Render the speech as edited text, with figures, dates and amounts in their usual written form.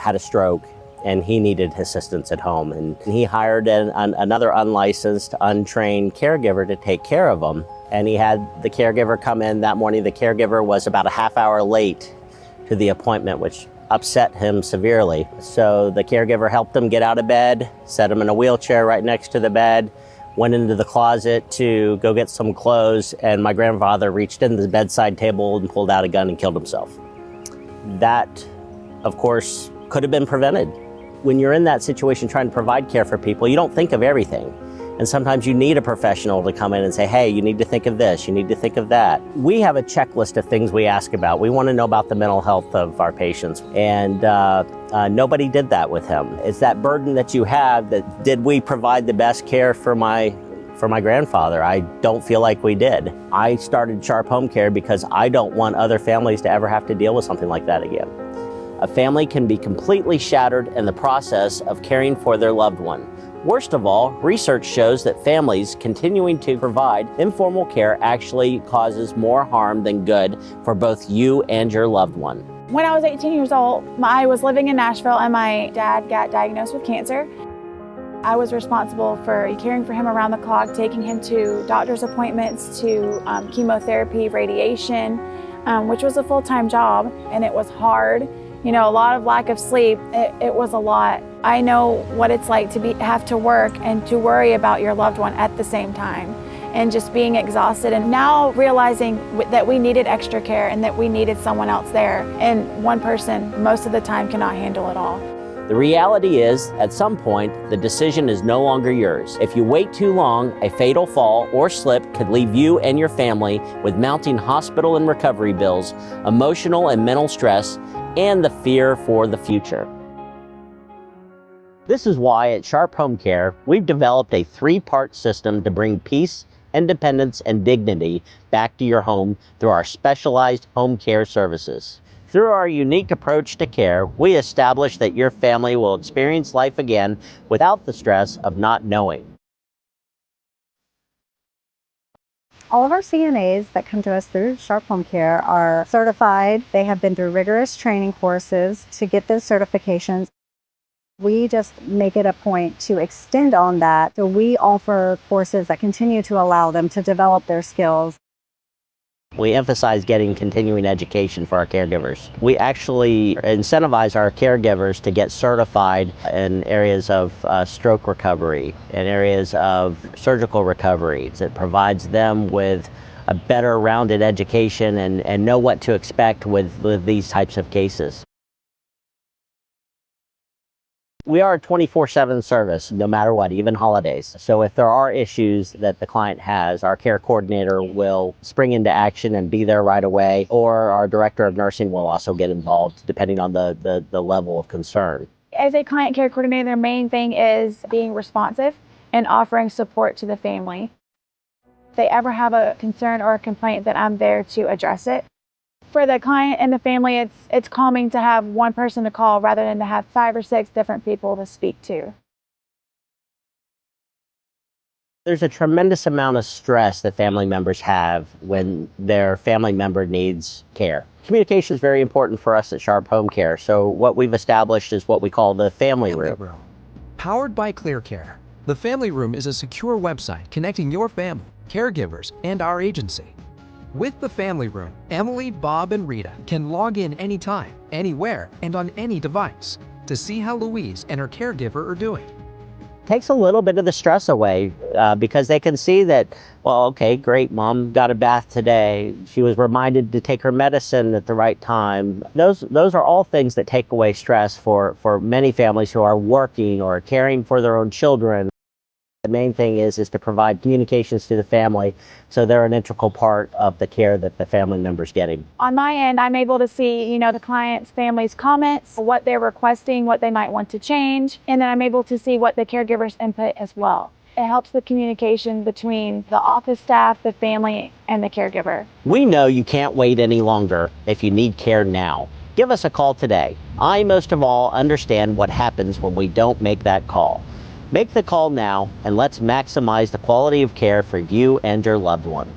had a stroke and he needed assistance at home. And he hired another unlicensed, untrained caregiver to take care of him. And he had the caregiver come in that morning. The caregiver was about a half hour late to the appointment, which upset him severely. So the caregiver helped him get out of bed, set him in a wheelchair right next to the bed, went into the closet to go get some clothes, and my grandfather reached into the bedside table and pulled out a gun and killed himself. That, of course, could have been prevented. When you're in that situation trying to provide care for people, you don't think of everything. And sometimes you need a professional to come in and say, hey, you need to think of this, you need to think of that. We have a checklist of things we ask about. We want to know about the mental health of our patients. And nobody did that with him. It's that burden that you have that, did we provide the best care for my grandfather? I don't feel like we did. I started Sharp Home Care because I don't want other families to ever have to deal with something like that again. A family can be completely shattered in the process of caring for their loved one. Worst of all, research shows that families continuing to provide informal care actually causes more harm than good for both you and your loved one. When I was 18 years old, I was living in Nashville and my dad got diagnosed with cancer. I was responsible for caring for him around the clock, taking him to doctor's appointments, to chemotherapy, radiation, which was a full-time job, and it was hard. You know, a lot of lack of sleep, it was a lot. I know what it's like to have to work and to worry about your loved one at the same time, and just being exhausted, and now realizing that we needed extra care and that we needed someone else there, and one person most of the time cannot handle it all. The reality is, at some point, the decision is no longer yours. If you wait too long, a fatal fall or slip could leave you and your family with mounting hospital and recovery bills, emotional and mental stress, and the fear for the future. This is why at Sharp Home Care, we've developed a 3-part system to bring peace, independence, and dignity back to your home through our specialized home care services. Through our unique approach to care, we establish that your family will experience life again without the stress of not knowing. All of our CNAs that come to us through Sharp Home Care are certified. They have been through rigorous training courses to get those certifications. We just make it a point to extend on that. So we offer courses that continue to allow them to develop their skills. We emphasize getting continuing education for our caregivers. We actually incentivize our caregivers to get certified in areas of stroke recovery, in areas of surgical recovery. It provides them with a better rounded education and know what to expect with these types of cases. We are a 24/7 service, no matter what, even holidays. So if there are issues that the client has, our care coordinator will spring into action and be there right away, or our director of nursing will also get involved, depending on the level of concern. As a client care coordinator, their main thing is being responsive and offering support to the family. If they ever have a concern or a complaint, then I'm there to address it. For the client and the family, it's calming to have one person to call rather than to have 5 or 6 different people to speak to. There's a tremendous amount of stress that family members have when their family member needs care. Communication is very important for us at Sharp Home Care, so what we've established is what we call the Family Room. Powered by ClearCare, the Family Room is a secure website connecting your family, caregivers, and our agency. With the Family Room, Emily, Bob, and Rita can log in anytime, anywhere, and on any device to see how Louise and her caregiver are doing. Takes a little bit of the stress away because they can see that, well, okay, great, mom got a bath today. She was reminded to take her medicine at the right time. Those are all things that take away stress for many families who are working or caring for their own children. The main thing is to provide communications to the family so they're an integral part of the care that the family member's getting. On my end, I'm able to see, the client's family's comments, what they're requesting, what they might want to change, and then I'm able to see what the caregiver's input as well. It helps the communication between the office staff, the family, and the caregiver. We know you can't wait any longer if you need care now. Give us a call today. I, most of all, understand what happens when we don't make that call. Make the call now, and let's maximize the quality of care for you and your loved one.